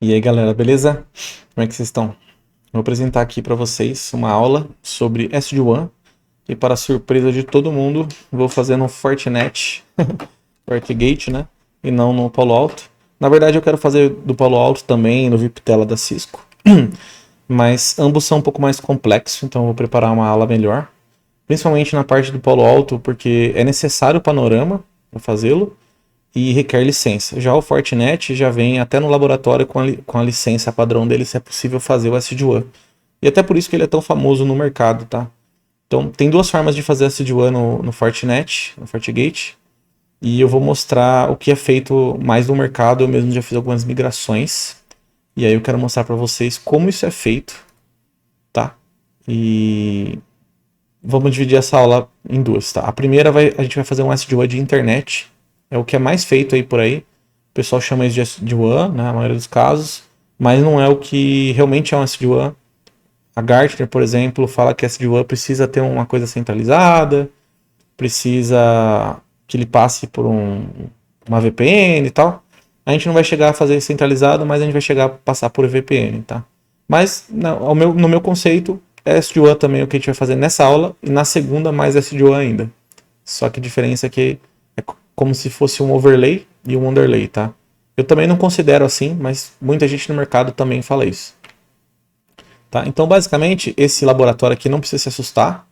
E aí galera, beleza? Como é que vocês estão? Vou apresentar aqui para vocês uma aula sobre SD-WAN e para surpresa de todo mundo, vou fazer no Fortinet, FortiGate, né? E não no Palo Alto. Na verdade eu quero fazer do Palo Alto também, no VIPTela da Cisco, mas ambos são um pouco mais complexos, então eu vou preparar uma aula melhor. Principalmente na parte do Palo Alto, porque é necessário o panorama para fazê-lo e requer licença. Já o Fortinet já vem até no laboratório com a licença padrão dele, se é possível fazer o SD-WAN. E até por isso que ele é tão famoso no mercado, tá? Então, tem duas formas de fazer SD-WAN no Fortinet, no FortiGate, e eu vou mostrar o que é feito mais no mercado. Eu mesmo já fiz algumas migrações, e aí eu quero mostrar para vocês como isso é feito, tá? E vamos dividir essa aula em duas, tá? A primeira a gente vai fazer um SD-WAN de internet, é o que é mais feito aí por aí. O pessoal chama isso de SD-WAN, né, na maioria dos casos, mas não é o que realmente é um SD-WAN. A Gartner, por exemplo, fala que SD-WAN precisa ter uma coisa centralizada, precisa que ele passe por uma VPN e tal. A gente não vai chegar a fazer centralizado, mas a gente vai chegar a passar por VPN, tá? Mas no meu conceito, é SD-WAN também o que a gente vai fazer nessa aula, e na segunda mais SD-WAN ainda. Só que a diferença é que é como se fosse um overlay e um underlay, tá? Eu também não considero assim, mas muita gente no mercado também fala isso. Tá? Então, basicamente, esse laboratório aqui não precisa se assustar.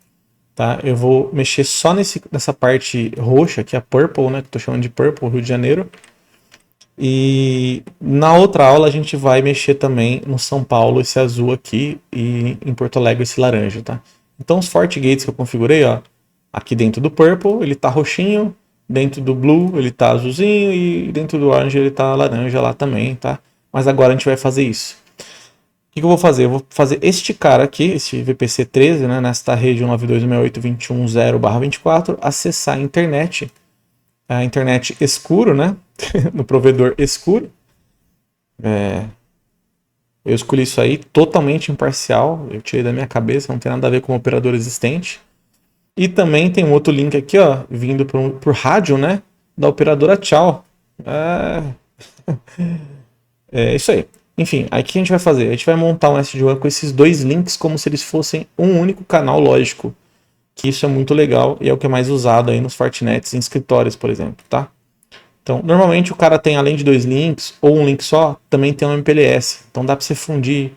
Tá? Eu vou mexer só nessa parte roxa, que é a Purple, né? Que eu tô chamando de Purple, Rio de Janeiro. E na outra aula a gente vai mexer também no São Paulo, esse azul aqui, e em Porto Alegre esse laranja, tá? Então os FortiGates que eu configurei, ó, aqui dentro do Purple ele tá roxinho, dentro do Blue ele tá azulzinho e dentro do Orange ele tá laranja lá também, tá? Mas agora a gente vai fazer isso. O que eu vou fazer? Eu vou fazer este cara aqui, esse VPC 13, né, nesta rede 192.168.21.0/24, acessar a internet escuro, né, no provedor escuro. Eu escolhi isso aí totalmente imparcial, eu tirei da minha cabeça, não tem nada a ver com o operador existente. E também tem um outro link aqui, ó, vindo por rádio, né, da operadora Tchau. É isso aí. Enfim, aí o que a gente vai fazer? A gente vai montar um SD-WAN com esses dois links como se eles fossem um único canal lógico. Que isso é muito legal e é o que é mais usado aí nos Fortinets em escritórios, por exemplo, tá? Então, normalmente o cara tem, além de dois links ou um link só, também tem um MPLS. Então dá para você fundir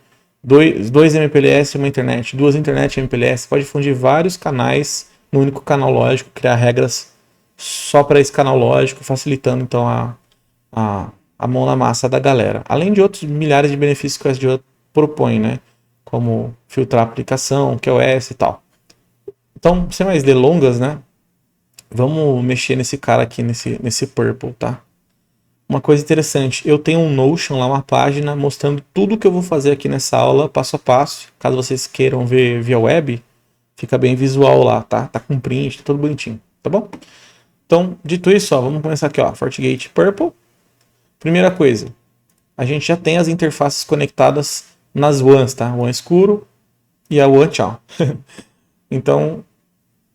dois MPLS e uma internet, duas internet e MPLS. Pode fundir vários canais no único canal lógico, criar regras só para esse canal lógico, facilitando então a, a mão na massa da galera. Além de outros milhares de benefícios que o SDO propõe, né? Como filtrar a aplicação, QoS e tal. Então, sem mais delongas, né? Vamos mexer nesse cara aqui, nesse Purple, tá? Uma coisa interessante, eu tenho um Notion lá, uma página mostrando tudo que eu vou fazer aqui nessa aula, passo a passo. Caso vocês queiram ver via web, fica bem visual lá, tá? Tá com print, tá tudo bonitinho, tá bom? Então, dito isso, ó, vamos começar aqui, ó, FortiGate Purple. Primeira coisa, a gente já tem as interfaces conectadas nas WANs, tá? WAN escuro e a WAN tchau. Então,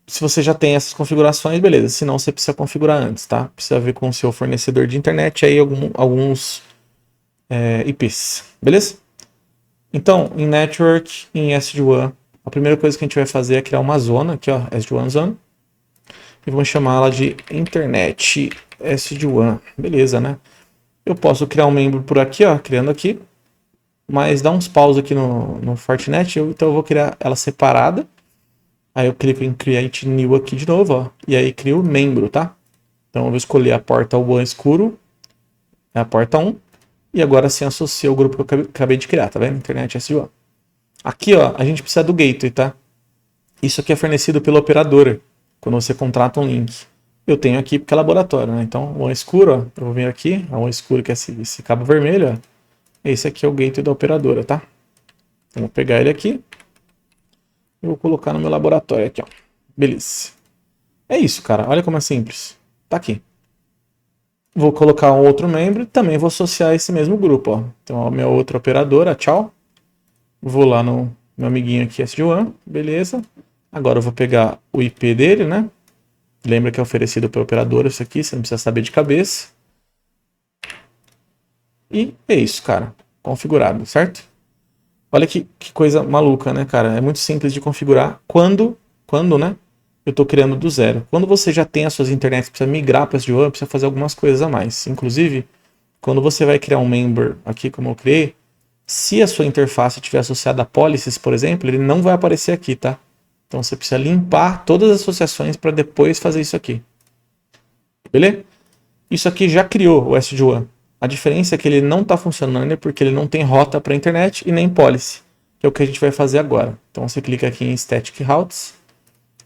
se você já tem essas configurações, beleza. Se não, você precisa configurar antes, tá? Precisa ver com o seu fornecedor de internet aí alguns IPs, beleza? Então, em Network, em SD-WAN, a primeira coisa que a gente vai fazer é criar uma zona, aqui ó, SD-WAN Zone, e vamos chamá-la de Internet SD-WAN, beleza, né? Eu posso criar um membro por aqui, ó, criando aqui, mas dá uns paus aqui no Fortinet, então eu vou criar ela separada. Aí eu clico em Create New aqui de novo, ó, e aí crio membro, tá? Então eu vou escolher a porta WAN escuro, é a porta 1, e agora sim associa o grupo que eu acabei de criar, tá vendo? Internet SD-WAN. Aqui, ó, a gente precisa do gateway, tá? Isso aqui é fornecido pela operadora, quando você contrata um link. Eu tenho aqui porque é laboratório, né? Então, WAN escuro, ó, eu vou vir aqui, a WAN escuro que é esse cabo vermelho, ó. Esse aqui é o gateway da operadora, tá? Então, vou pegar ele aqui e vou colocar no meu laboratório aqui, ó. Beleza. É isso, cara. Olha como é simples. Tá aqui. Vou colocar um outro membro e também vou associar esse mesmo grupo, ó. Então, a minha outra operadora, tchau. Vou lá no meu amiguinho aqui, SD-WAN. Beleza. Agora eu vou pegar o IP dele, né? Lembra que é oferecido pela operadora isso aqui, você não precisa saber de cabeça. E é isso, cara. configurado, certo? Olha que coisa maluca, né, cara? É muito simples de configurar quando, né, eu estou criando do zero. Quando você já tem as suas internets, precisa migrar para SD-WAN, precisa fazer algumas coisas a mais. Inclusive, quando você vai criar um member aqui, como eu criei, se a sua interface estiver associada a policies, por exemplo, ele não vai aparecer aqui, tá? Então você precisa limpar todas as associações para depois fazer isso aqui. Beleza? Isso aqui já criou o SD-WAN. A diferença é que ele não está funcionando porque ele não tem rota para a internet e nem policy, que é o que a gente vai fazer agora. Então você clica aqui em Static Routes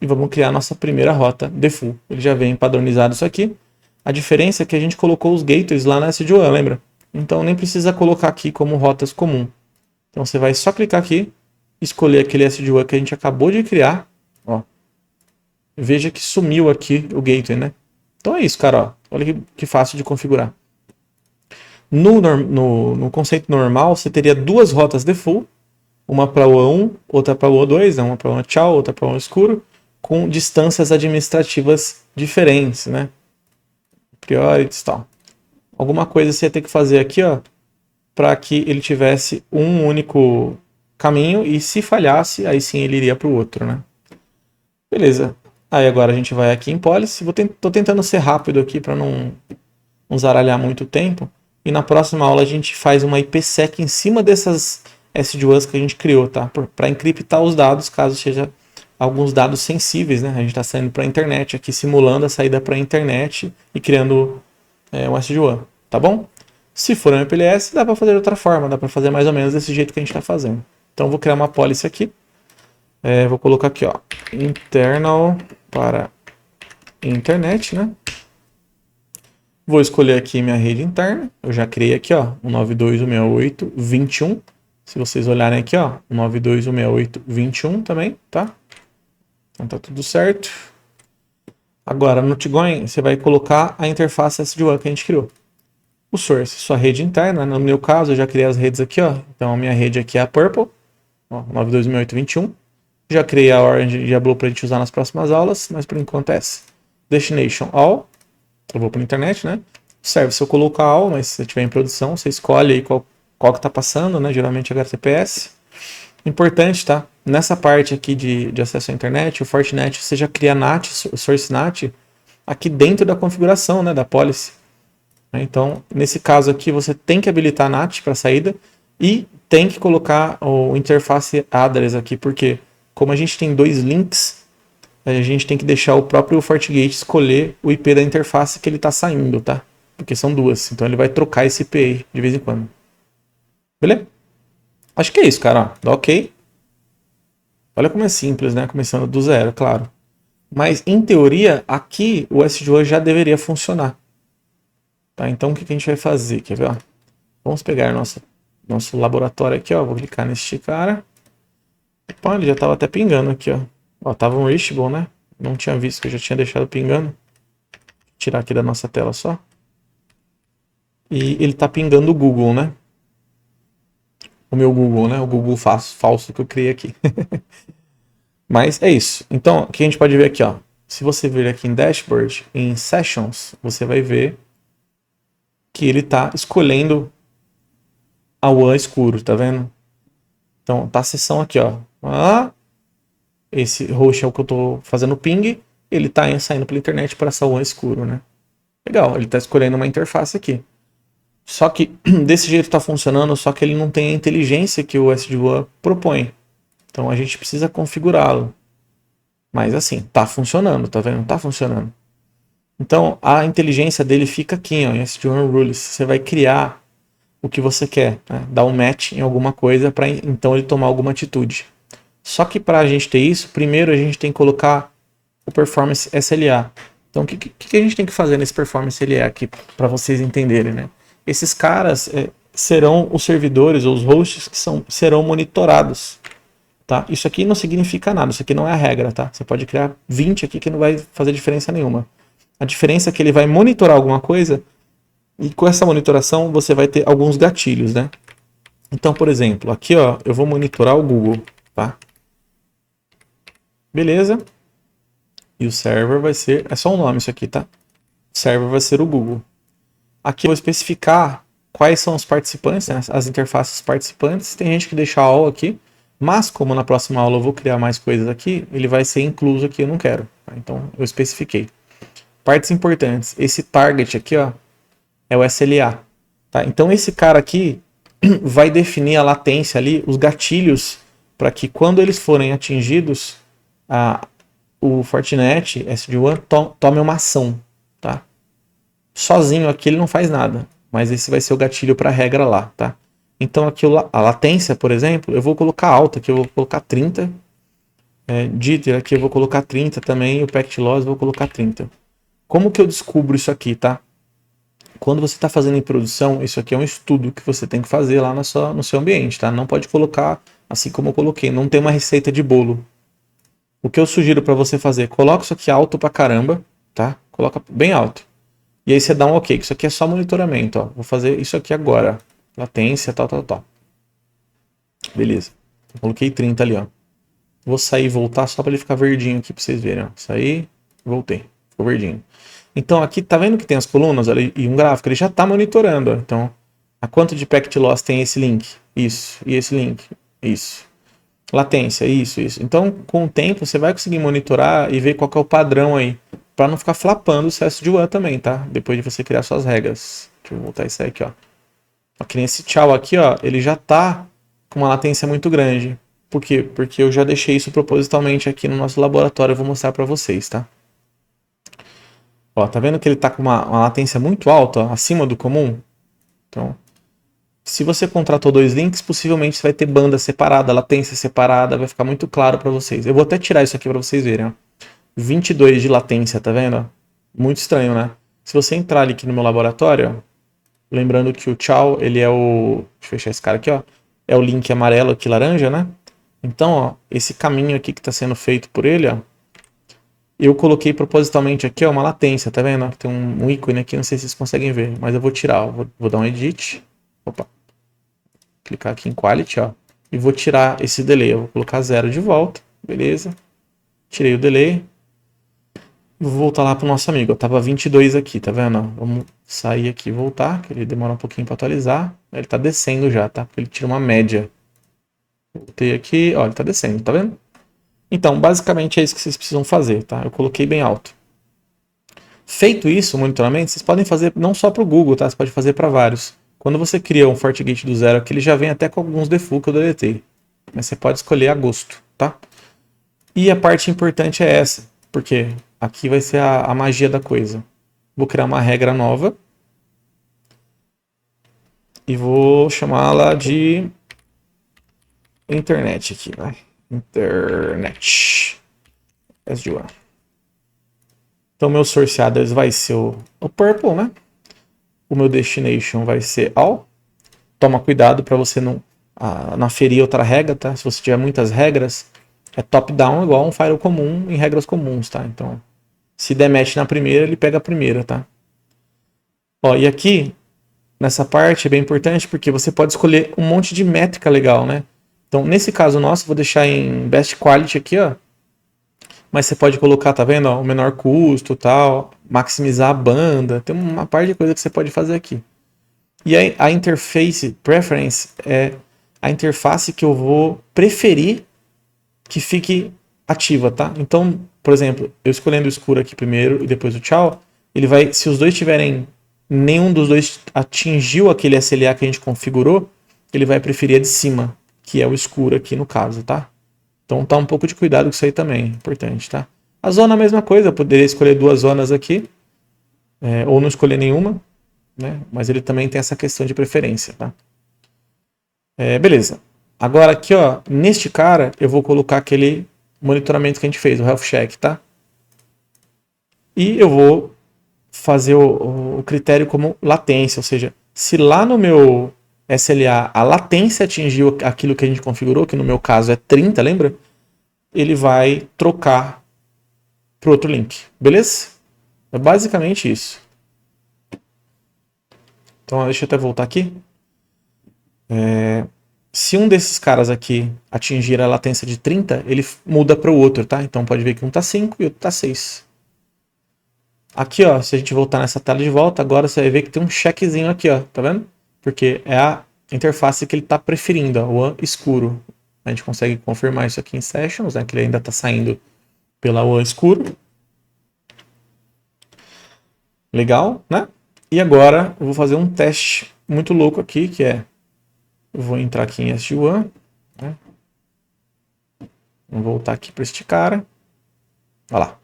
e vamos criar a nossa primeira rota default. Ele já vem padronizado isso aqui. A diferença é que a gente colocou os gateways lá na SD-WAN, lembra? Então nem precisa colocar aqui como rotas comum. Então você vai só clicar aqui, escolher aquele SD-WAN que a gente acabou de criar. Ó. Veja que sumiu aqui o gateway, né? Então é isso, cara. Ó. Olha que fácil de configurar. No conceito normal, você teria duas rotas default, uma para o WAN1, outra para o WAN2, uma para o WAN tchau, outra para o WAN escuro, com distâncias administrativas diferentes, né? Priorities e tal. Alguma coisa você ia ter que fazer aqui, ó, para que ele tivesse um único caminho e se falhasse, aí sim ele iria para o outro, né? Beleza. Aí agora a gente vai aqui em Policy. Tô tentando ser rápido aqui para não zaralhar muito tempo. E na próxima aula a gente faz uma IPsec em cima dessas SD-WANs que a gente criou, tá? Para encriptar os dados, caso seja alguns dados sensíveis, né? A gente está saindo para a internet aqui, simulando a saída para a internet e criando um SD-WAN, tá bom? Se for um MPLS, dá para fazer de outra forma, dá para fazer mais ou menos desse jeito que a gente está fazendo. Então vou criar uma policy aqui. Vou colocar aqui, ó, internal para internet, né? Vou escolher aqui minha rede interna. Eu já criei aqui, ó, 192.168.21. Se vocês olharem aqui, ó, 192.168.21 também, tá? Então tá tudo certo. Agora, no Tigoin, você vai colocar a interface SD-WAN que a gente criou. O source, sua rede interna. No meu caso, eu já criei as redes aqui, ó. Então a minha rede aqui é a Purple, ó, 192.168.21. Já criei a Orange e a Blue para a gente usar nas próximas aulas, mas por enquanto é essa. Destination All. Eu vou para a internet, né? Service eu coloco all, mas se estiver em produção, você escolhe aí qual que está passando, né? Geralmente HTTPS. Importante, tá? Nessa parte aqui de acesso à internet, o Fortinet, você já cria NAT, Source NAT, aqui dentro da configuração, né? Da policy. Então, nesse caso aqui, você tem que habilitar a NAT para saída e tem que colocar o interface address aqui, porque como a gente tem dois links, a gente tem que deixar o próprio FortiGate escolher o IP da interface que ele está saindo, tá? Porque são duas, então ele vai trocar esse IP aí de vez em quando. Beleza? Acho que é isso, cara. Ó, dá ok. Olha como é simples, né? Começando do zero, claro. Mas, em teoria, aqui o SD-WAN já deveria funcionar. Tá? Então, o que a gente vai fazer? Quer ver? Ó? Vamos pegar nosso laboratório aqui, ó. Vou clicar neste cara. Opa, ele já estava até pingando aqui, ó. Ó, tava um reachable, né? Não tinha visto que eu já tinha deixado pingando. Vou tirar aqui da nossa tela só. E ele tá pingando o Google, né? O meu Google, né? O Google falso que eu criei aqui. Mas é isso. Então, o que a gente pode ver aqui, ó. Se você vir aqui em Dashboard, em Sessions, você vai ver que ele tá escolhendo a WAN escuro, tá vendo? Então, tá a seção aqui, ó. Esse host é o que eu tô fazendo ping, ele tá saindo pela internet para essa WAN escuro, né? Legal, ele tá escolhendo uma interface aqui. Só que desse jeito tá funcionando, só que ele não tem a inteligência que o SD-WAN propõe. Então a gente precisa configurá-lo. Mas assim, tá funcionando, tá vendo? Tá funcionando. Então a inteligência dele fica aqui, ó, em SD-WAN Rules. Você vai criar o que você quer, né? Dar um match em alguma coisa para então ele tomar alguma atitude. Só que para a gente ter isso, primeiro a gente tem que colocar o Performance SLA. Então, o que a gente tem que fazer nesse Performance SLA aqui, para vocês entenderem, né? Esses caras serão os servidores ou os hosts que serão monitorados. Tá? Isso aqui não significa nada, isso aqui não é a regra. Tá? Você pode criar 20 aqui que não vai fazer diferença nenhuma. A diferença é que ele vai monitorar alguma coisa e com essa monitoração você vai ter alguns gatilhos. Né? Então, por exemplo, aqui ó, eu vou monitorar o Google. Tá? Beleza. E o server vai ser... É só um nome isso aqui, tá? O server vai ser o Google. Aqui eu vou especificar quais são os participantes, né, as interfaces participantes. Tem gente que deixa all aqui, mas como na próxima aula eu vou criar mais coisas aqui, ele vai ser incluso aqui, eu não quero. Tá? Então eu especifiquei. Partes importantes. Esse target aqui, ó, é o SLA. Tá? Então esse cara aqui vai definir a latência ali, os gatilhos, para que quando eles forem atingidos, o Fortinet SD-WAN tome uma ação. Tá? Sozinho aqui ele não faz nada, mas esse vai ser o gatilho para a regra lá. Tá? Então aqui a latência, por exemplo, eu vou colocar alta, aqui eu vou colocar 30. Jitter aqui eu vou colocar 30 também, e o packet loss eu vou colocar 30. Como que eu descubro isso aqui, tá? Quando você está fazendo em produção, isso aqui é um estudo que você tem que fazer lá no seu ambiente, tá? Não pode colocar assim como eu coloquei, não tem uma receita de bolo. O que eu sugiro para você fazer, coloca isso aqui alto pra caramba, tá? Coloca bem alto. E aí você dá um ok, isso aqui é só monitoramento, ó. Vou fazer isso aqui agora. Latência, tal. Beleza. Eu coloquei 30 ali, ó. Vou sair e voltar só para ele ficar verdinho aqui para vocês verem, ó. Saí, voltei. Ficou verdinho. Então aqui, tá vendo que tem as colunas ali, e um gráfico? Ele já está monitorando. Ó. Então, a quanto de packet loss tem esse link? Isso. E esse link? Isso. Latência? Isso. Então, com o tempo, você vai conseguir monitorar e ver qual que é o padrão aí. Para não ficar flapando o SD-WAN também, tá? Depois de você criar suas regras. Deixa eu voltar isso aí aqui, ó. Aqui nesse tchau aqui, ó, ele já tá com uma latência muito grande. Por quê? Porque eu já deixei isso propositalmente aqui no nosso laboratório. Eu vou mostrar para vocês, tá? Ó, tá vendo que ele tá com uma latência muito alta, ó, acima do comum? Então, se você contratou 2 links, possivelmente você vai ter banda separada, latência separada, vai ficar muito claro para vocês. Eu vou até tirar isso aqui para vocês verem, ó. 22 de latência, tá vendo? Muito estranho, né? Se você entrar ali aqui no meu laboratório, ó, lembrando que o tchau, ele é o... Deixa eu fechar esse cara aqui, ó. É o link amarelo aqui, laranja, né? Então, ó, esse caminho aqui que está sendo feito por ele, ó, eu coloquei propositalmente aqui, ó, uma latência, tá vendo? Tem um ícone aqui, não sei se vocês conseguem ver, mas eu vou tirar, ó, vou dar um edit, opa, clicar aqui em quality, ó, e vou tirar esse delay, eu vou colocar 0 de volta, beleza? Tirei o delay, vou voltar lá pro nosso amigo, ó, tava 22 aqui, tá vendo? Ó, vamos sair aqui e voltar, que ele demora um pouquinho para atualizar, ele tá descendo já, tá? Porque ele tira uma média. Voltei aqui, ó, ele tá descendo, tá vendo? Então, basicamente é isso que vocês precisam fazer, tá? Eu coloquei bem alto. Feito isso, o monitoramento, vocês podem fazer não só para o Google, tá? Você pode fazer para vários. Quando você cria um FortiGate do zero aqui, ele já vem até com alguns defaults que eu deletei. Mas você pode escolher a gosto, tá? E a parte importante é essa, porque aqui vai ser a magia da coisa. Vou criar uma regra nova e vou chamá-la de internet aqui, vai. Internet. SD-WAN. Então, meu source address vai ser o purple, né? O meu destination vai ser all. Toma cuidado para você não aferir outra regra, tá? Se você tiver muitas regras, é top-down igual um firewall comum em regras comuns, tá? Então, se der match na primeira, ele pega a primeira, tá? Ó, e aqui, nessa parte, é bem importante porque você pode escolher um monte de métrica legal, né? Então, nesse caso nosso, vou deixar em Best Quality aqui, ó. Mas você pode colocar, tá vendo? Ó, o menor custo, tal, maximizar a banda. Tem uma parte de coisa que você pode fazer aqui. E aí, a Interface Preference é a interface que eu vou preferir que fique ativa, tá? Então, por exemplo, eu escolhendo o escuro aqui primeiro e depois o tchau, ele vai, se os dois tiverem, nenhum dos dois atingiu aquele SLA que a gente configurou, ele vai preferir a de cima, que é o escuro aqui no caso, tá? Então tá um pouco de cuidado com isso aí também, importante, tá? A zona é a mesma coisa, eu poderia escolher 2 zonas aqui, ou não escolher nenhuma, né? Mas ele também tem essa questão de preferência, tá? Beleza. Agora aqui, ó, neste cara, eu vou colocar aquele monitoramento que a gente fez, o Health Check, tá? E eu vou fazer o critério como latência, ou seja, se lá no meu SLA a latência atingiu aquilo que a gente configurou, que no meu caso é 30, lembra? Ele vai trocar para outro link, beleza? É basicamente isso. Então deixa eu até voltar aqui. Se um desses caras aqui atingir a latência de 30, ele muda para o outro, tá? Então pode ver que um tá 5 e o outro tá 6. Aqui, ó, se a gente voltar nessa tela de volta, agora você vai ver que tem um checkzinho aqui, ó, tá vendo? porque é a interface que ele está preferindo, o WAN escuro. A gente consegue confirmar isso aqui em Sessions, né, que ele ainda está saindo pela WAN escuro. Legal, né? E agora eu vou fazer um teste muito louco aqui, que é... Eu vou entrar aqui em SD-WAN, né? Vou voltar aqui para este cara. Olha lá.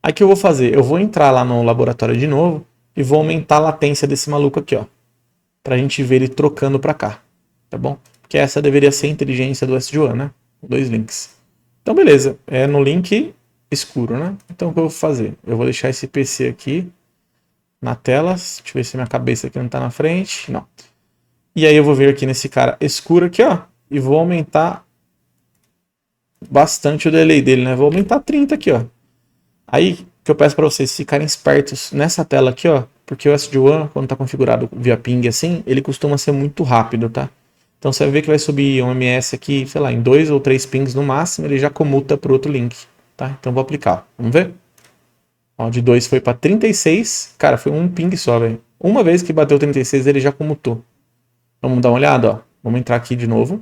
Aí o que eu vou fazer? Eu vou entrar lá no laboratório de novo e vou aumentar a latência desse maluco aqui, ó. Pra gente ver ele trocando pra cá, tá bom? Porque essa deveria ser a inteligência do SD-WAN, né? Dois links. Então, beleza. É no link escuro, né? Então, o que eu vou fazer? Eu vou deixar esse PC aqui na tela. Deixa eu ver se minha cabeça aqui não tá na frente. Não. E aí eu vou vir aqui nesse cara escuro aqui, ó. E vou aumentar bastante o delay dele, né? Vou aumentar 30 aqui, ó. Aí, o que eu peço para vocês ficarem espertos nessa tela aqui, ó. Porque o SD-WAN, quando está configurado via ping assim, ele costuma ser muito rápido, tá? Então você vai ver que vai subir um MS aqui, sei lá, em 2 ou 3 pings no máximo, ele já comuta para o outro link, tá? Então vou aplicar. Vamos ver? Ó, de 2 foi para 36. Cara, foi um ping só, velho. Uma vez que bateu 36, ele já comutou. Vamos dar uma olhada, ó. Vamos entrar aqui de novo.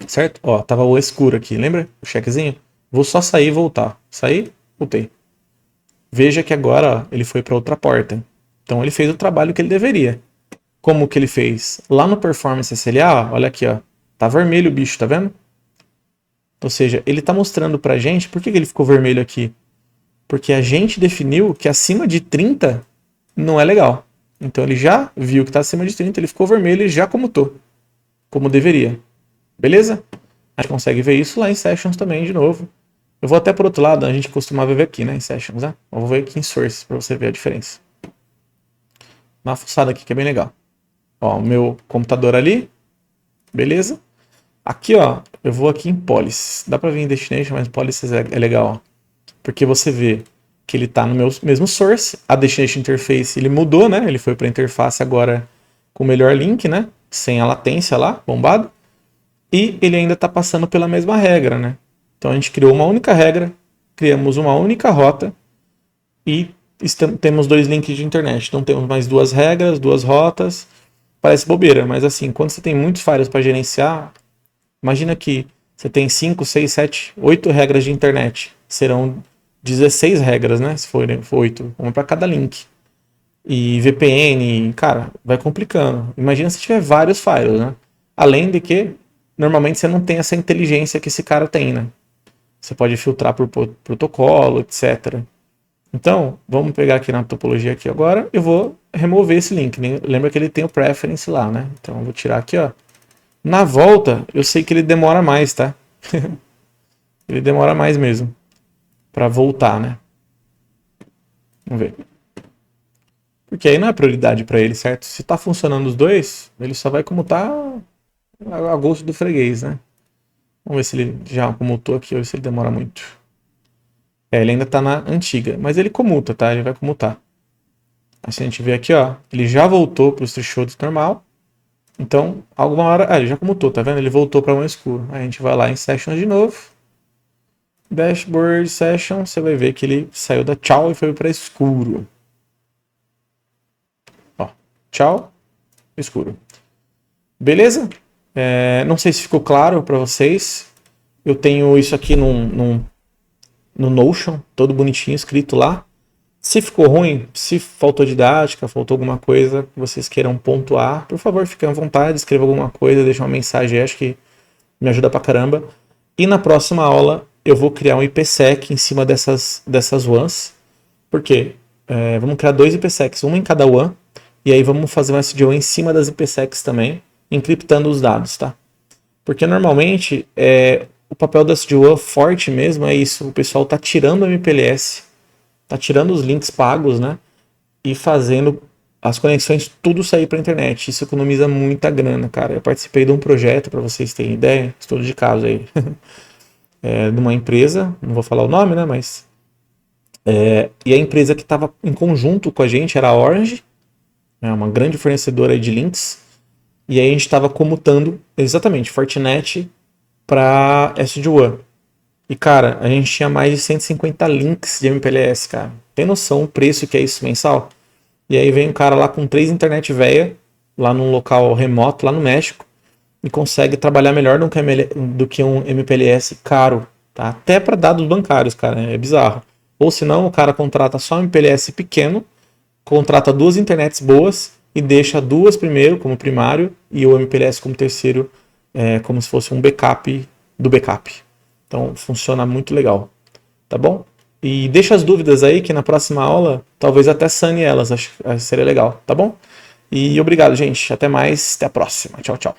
Certo? Ó, tava o escuro aqui, lembra? O checkzinho. Vou só sair e voltar. Sair, voltei. Veja que agora, ó, ele foi para outra porta. Então ele fez o trabalho que ele deveria. Como que ele fez? Lá no Performance SLA, ó, olha aqui, ó, tá vermelho o bicho, tá vendo? Ou seja, ele tá mostrando pra gente, por que ele ficou vermelho aqui? Porque a gente definiu que acima de 30 não é legal. Então ele já viu que tá acima de 30, ele ficou vermelho e já comutou, como deveria. Beleza? A gente consegue ver isso lá em Sessions também, de novo. Eu vou até por outro lado, a gente costumava ver aqui, né, em Sessions, né? Eu vou ver aqui em Source, pra você ver a diferença. Dá uma fuçada aqui que é bem legal. Ó, o meu computador ali, beleza? Aqui, ó, eu vou aqui em Policies. Dá pra vir em Destination, mas Policies é legal, ó. Porque você vê que ele tá no meu mesmo source. A Destination Interface, ele mudou, né? Ele foi pra interface agora com o melhor link, né? Sem a latência lá, bombado. E ele ainda tá passando pela mesma regra, né? Então a gente criou uma única regra, criamos uma única rota e temos 2 links de internet. Então temos mais 2 regras, 2 rotas. Parece bobeira, mas assim, quando você tem muitos firewalls para gerenciar, imagina que você tem 5, 6, 7, 8 regras de internet. Serão 16 regras, né? Se for 8, uma para cada link. E VPN, cara, vai complicando. Imagina se tiver vários firewalls, né? Além de que, normalmente você não tem essa inteligência que esse cara tem, né? Você pode filtrar por protocolo, etc. Então, vamos pegar aqui na topologia aqui agora. Eu vou remover esse link. Lembra que ele tem o preference lá, né? Então, eu vou tirar aqui, ó. Na volta, eu sei que ele demora mais, tá? Ele demora mais mesmo. Pra voltar, né? Vamos ver. Porque aí não é prioridade pra ele, certo? Se tá funcionando os dois, ele só vai comutar a gosto do freguês, né? Vamos ver se ele já comutou aqui ou se ele demora muito. Ele ainda tá na antiga, mas ele comuta, tá? Ele vai comutar. Aí se a gente ver aqui, ó, ele já voltou pro threshold normal. Então, alguma hora... ele já comutou, tá vendo? Ele voltou para um escuro. Aí a gente vai lá em Sessions de novo. Dashboard Session, você vai ver que ele saiu da tchau e foi para escuro. Ó, tchau, escuro. Beleza? Não sei se ficou claro para vocês. Eu tenho isso aqui no Notion, todo bonitinho, escrito lá. Se ficou ruim, se faltou didática, faltou alguma coisa que vocês queiram pontuar, por favor, fiquem à vontade, escreva alguma coisa, deixa uma mensagem, acho que me ajuda pra caramba. E na próxima aula eu vou criar um IPsec em cima dessas WANs. Por quê? Vamos criar 2 IPsecs, um em cada WAN, e aí vamos fazer um SD-WAN em cima das IPsecs também, encriptando os dados, tá? Porque normalmente o papel do SD-WAN forte mesmo é isso, o pessoal tá tirando o MPLS, tá tirando os links pagos, né? E fazendo as conexões tudo sair para a internet. Isso economiza muita grana, cara. Eu participei de um projeto, para vocês terem ideia, estudo de caso aí, de uma empresa, não vou falar o nome, né? Mas e a empresa que estava em conjunto com a gente era a Orange, né, uma grande fornecedora de links. E aí a gente estava comutando exatamente Fortinet para SD-WAN. E, cara, a gente tinha mais de 150 links de MPLS, cara. Tem noção o preço que é isso mensal? E aí vem um cara lá com 3 internet velha lá num local remoto, lá no México, e consegue trabalhar melhor do que um MPLS caro, tá? Até para dados bancários, cara, é bizarro. Ou senão o cara contrata só um MPLS pequeno, contrata duas internets boas e deixa duas primeiro como primário e o MPLS como terceiro, como se fosse um backup do backup. Então funciona muito legal, tá bom? E deixa as dúvidas aí que na próxima aula talvez até sane elas, acho que seria legal, tá bom? E obrigado, gente. Até mais, até a próxima. Tchau, tchau.